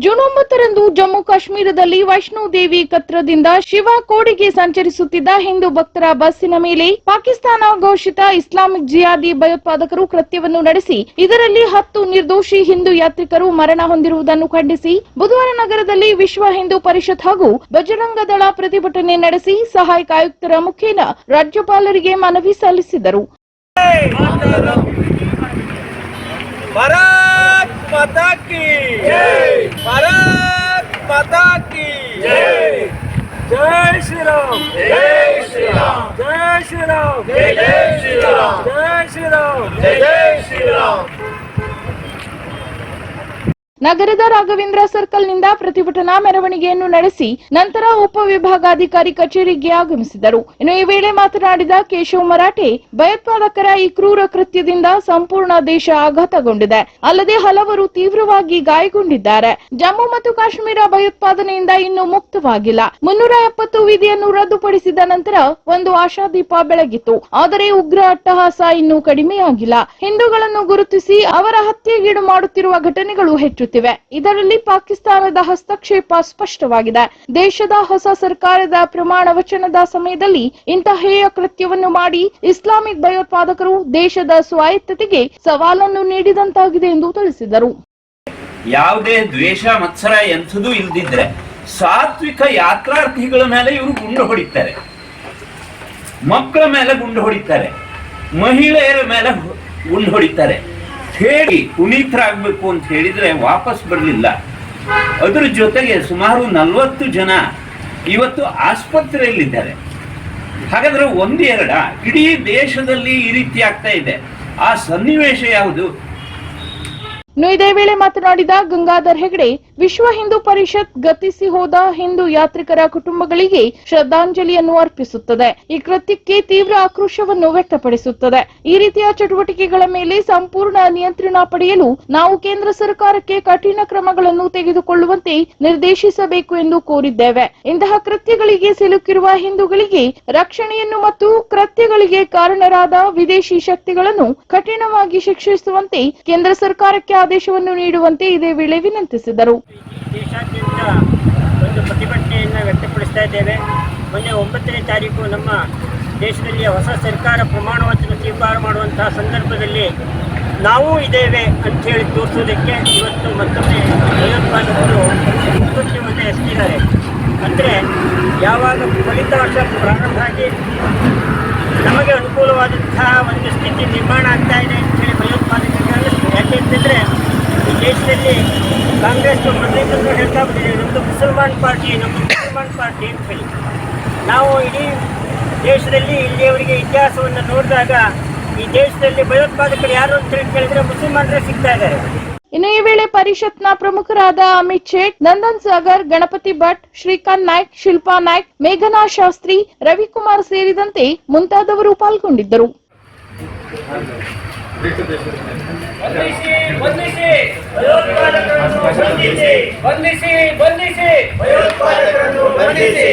June 9ರಂದು Jammu ಕಾಶ್ಮೀರದಲ್ಲಿ ವೈಷ್ಣೋದೇವಿ ಕತ್ರದಿಂದ ಶಿವ ಕೋಡಿಗೆ ಸಂಚರಿಸುತ್ತಿದ್ದ ಹಿಂದೂ ಭಕ್ತರ ಬಸ್ಸಿನ ಮೇಲೆ ಪಾಕಿಸ್ತಾನ ಘೋಷಿತ ಇಸ್ಲಾಮಿಕ್ ಜಿಹಾದಿ ಭಯೋತ್ಪಾದಕರು ಕೃತ್ಯವನ್ನು ನಡೆಸಿ ಇದರಲ್ಲಿ 10 ನಿರ್ದೋಷಿ ಹಿಂದೂ ಯಾತ್ರಿಕರು ಮರಣ ಹೊಂದಿರುವುದನ್ನು ಖಂಡಿಸಿ ಬುಧವಾರ ನಗರದಲ್ಲಿ ವಿಶ್ವ ಹಿಂದೂ ಪರಿಷತ್ ಹಾಗೂ ಬಜರಂಗ ದಳ ಪ್ರತಿಭಟನೆ ನಡೆಸಿ ಸಹಾಯಕ ಆಯುಕ್ತರ ಮುಖೇನ ರಾಜ್ಯಪಾಲರಿಗೆ ಮನವಿ ಸಲ್ಲಿಸಿದರು. भारत माता की जय, भारत माता की जय, जय श्री राम, जय श्री राम, जय श्री राम, जय श्री राम, जय श्री राम, जय श्री राम. ನಗರದ ರಾಘವೇಂದ್ರ ಸರ್ಕಲ್ನಿಂದ ಪ್ರತಿಭಟನಾ ಮೆರವಣಿಗೆಯನ್ನು ನಡೆಸಿ ನಂತರ ಉಪವಿಭಾಗಾಧಿಕಾರಿ ಕಚೇರಿಗೆ ಆಗಮಿಸಿದರು. ಇನ್ನು ಈ ವೇಳೆ ಮಾತನಾಡಿದ ಕೇಶವ್ ಮರಾಠೆ, ಭಯೋತ್ಪಾದಕರ ಈ ಕ್ರೂರ ಕೃತ್ಯದಿಂದ ಸಂಪೂರ್ಣ ದೇಶ ಆಘಾತಗೊಂಡಿದೆ, ಅಲ್ಲದೆ ಹಲವರು ತೀವ್ರವಾಗಿ ಗಾಯಗೊಂಡಿದ್ದಾರೆ. ಜಮ್ಮು ಮತ್ತು ಕಾಶ್ಮೀರ ಭಯೋತ್ಪಾದನೆಯಿಂದ ಇನ್ನೂ ಮುಕ್ತವಾಗಿಲ್ಲ. 370 ವಿಧಿಯನ್ನು ರದ್ದುಪಡಿಸಿದ ನಂತರ ಒಂದು ಆಶಾದೀಪ ಬೆಳಗಿತ್ತು, ಆದರೆ ಉಗ್ರ ಅಟ್ಟಹಾಸ ಇನ್ನೂ ಕಡಿಮೆಯಾಗಿಲ್ಲ. ಹಿಂದೂಗಳನ್ನು ಗುರುತಿಸಿ ಅವರ ಹತ್ಯೆಗೀಡು ಮಾಡುತ್ತಿರುವ ಘಟನೆಗಳು ಹೆಚ್ಚು. ಇದರಲ್ಲಿ ಪಾಕಿಸ್ತಾನದ ಹಸ್ತಕ್ಷೇಪ ಸ್ಪಷ್ಟವಾಗಿದೆ. ದೇಶದ ಹೊಸ ಸರ್ಕಾರದ ಪ್ರಮಾಣ ವಚನದ ಸಮಯದಲ್ಲಿ ಇಂತಹ ಹೇಯ ಕೃತ್ಯವನ್ನು ಮಾಡಿ ಇಸ್ಲಾಮಿಕ್ ಭಯೋತ್ಪಾದಕರು ದೇಶದ ಸ್ವಾಯತ್ತತೆಗೆ ಸವಾಲನ್ನು ನೀಡಿದಂತಾಗಿದೆ ಎಂದು ತಿಳಿಸಿದರು. ಯಾವುದೇ ದ್ವೇಷ ಮತ್ಸರ ಎಂಥದೂ ಇಲ್ಲದಿದ್ರೆ ಸಾತ್ವಿಕ ಯಾತ್ರಾರ್ಥಿಗಳ ಮೇಲೆ ಇವರು ಗುಂಡು ಹೊಡಿತಾರೆ, ಮಕ್ಕಳ ಮೇಲೆ ಗುಂಡು ಹೊಡಿತಾರೆ, ಮಹಿಳೆಯರ ಮೇಲೆ ಗುಂಡು ಹೊಡಿತಾರೆ. ಹೇಳಿ ಪುನೀತರಾಗಬೇಕು ಅಂತ ಹೇಳಿದ್ರೆ ವಾಪಸ್ ಬರಲಿಲ್ಲ. ಅದರ ಜೊತೆಗೆ ಸುಮಾರು 40 ಜನ ಇವತ್ತು ಆಸ್ಪತ್ರೆಯಲ್ಲಿದ್ದಾರೆ. ಹಾಗಾದ್ರೆ ಒಂದೆರಡ ಇಡೀ ದೇಶದಲ್ಲಿ ಈ ರೀತಿ ಆಗ್ತಾ ಇದೆ. ಆ ಸನ್ನಿವೇಶ ಯಾವುದು? ಇದೇ ವೇಳೆ ಮಾತನಾಡಿದ ಗಂಗಾಧರ್ ಹೆಗಡೆ, ವಿಶ್ವ ಹಿಂದೂ ಪರಿಷತ್ ಗತಿಸಿ ಹೋದ ಹಿಂದೂ ಯಾತ್ರಿಕರ ಕುಟುಂಬಗಳಿಗೆ ಶ್ರದ್ಧಾಂಜಲಿಯನ್ನು ಅರ್ಪಿಸುತ್ತದೆ. ಈ ಕೃತ್ಯಕ್ಕೆ ತೀವ್ರ ಆಕ್ರೋಶವನ್ನು ವ್ಯಕ್ತಪಡಿಸುತ್ತದೆ. ಈ ರೀತಿಯ ಚಟುವಟಿಕೆಗಳ ಮೇಲೆ ಸಂಪೂರ್ಣ ನಿಯಂತ್ರಣ ಪಡೆಯಲು ನಾವು ಕೇಂದ್ರ ಸರ್ಕಾರಕ್ಕೆ ಕಠಿಣ ಕ್ರಮಗಳನ್ನು ತೆಗೆದುಕೊಳ್ಳುವಂತೆ ನಿರ್ದೇಶಿಸಬೇಕು ಎಂದು ಕೋರಿದ್ದೇವೆ. ಇಂತಹ ಕೃತ್ಯಗಳಿಗೆ ಸಿಲುಕಿರುವ ಹಿಂದೂಗಳಿಗೆ ರಕ್ಷಣೆಯನ್ನು ಮತ್ತು ಕೃತ್ಯಗಳಿಗೆ ಕಾರಣರಾದ ವಿದೇಶಿ ಶಕ್ತಿಗಳನ್ನು ಕಠಿಣವಾಗಿ ಶಿಕ್ಷಿಸುವಂತೆ ಕೇಂದ್ರ ಸರ್ಕಾರಕ್ಕೆ ಆದೇಶವನ್ನು ನೀಡುವಂತೆ ಇದೇ ವೇಳೆ ವಿನಂತಿಸಿದರು. ದೇಶಾದ್ಯಂತ ಒಂದು ಪ್ರತಿಭಟನೆಯನ್ನು ವ್ಯಕ್ತಪಡಿಸ್ತಾ ಇದ್ದೇವೆ. ಮೊನ್ನೆ 9ನೇ ತಾರೀಕು ನಮ್ಮ ದೇಶದಲ್ಲಿ ಹೊಸ ಸರ್ಕಾರ ಪ್ರಮಾಣ ವಚನ ಸ್ವೀಕಾರ ಮಾಡುವಂತಹ ಸಂದರ್ಭದಲ್ಲಿ ನಾವು ಇದ್ದೇವೆ ಅಂತ ಹೇಳಿ ತೋರಿಸೋದಕ್ಕೆ ಇವತ್ತು ಮತ್ತೊಮ್ಮೆ ಭಯೋತ್ಪಾದಕರು ಕೃತ್ಯವನ್ನು ಎಸಗಿದ್ದಾರೆ. ಅಂದರೆ ಯಾವಾಗ ಫಲಿತಾಂಶ ಪ್ರಾರಂಭ ಆಗಿ ನಮಗೆ ಅನುಕೂಲವಾದಂತಹ ಒಂದು ಸ್ಥಿತಿ ನಿರ್ಮಾಣ ಆಗ್ತಾ ಇದೆ ಅಂತೇಳಿ ಭಯೋತ್ಪಾದಕರಿಗೆ ಯಾಕೆಂತಂದರೆ ಈ ದೇಶದಲ್ಲಿ ಕಾಂಗ್ರೆಸ್ ಮೊದಲಿಂದಲೂ ಹೇಳ್ತಾ ಬಂದಿದೆ, ನಮ್ಮದು ಮುಸಲ್ಮಾನ್ ಪಾರ್ಟಿ ಅಂತ ಹೇಳಿ. ನಾವು ಇಡೀ ದೇಶದಲ್ಲಿ ಇಲ್ಲಿಯವರಿಗೆ ಇತಿಹಾಸವನ್ನು ನೋಡಿದಾಗ ಈ ದೇಶದಲ್ಲಿ ಭಯೋತ್ಪಾದಕರು ಯಾರು ಅಂತ ಹೇಳಿ ಕೇಳಿದ್ರೆ ಮುಸಲ್ಮಾನರೇ ಸಿಗ್ತಾ ಇದ್ದಾರೆ. ಇನ್ನು ಈ ವೇಳೆ ಪರಿಷತ್ನ ಪ್ರಮುಖರಾದ ಅಮಿತ್ ಶೇಖ್, ನಂದನ್ ಸಾಗರ್, ಗಣಪತಿ ಭಟ್, ಶ್ರೀಕಾಂತ್ ನಾಯ್ಕ್, ಶಿಲ್ಪಾ ನಾಯ್ಕ್, ಮೇಘನಾ ಶಾಸ್ತ್ರಿ, ರವಿಕುಮಾರ್ ಸೇರಿದಂತೆ ಮುಂತಾದವರು ಪಾಲ್ಗೊಂಡಿದ್ದರು. ಬಂಧಿಸಿ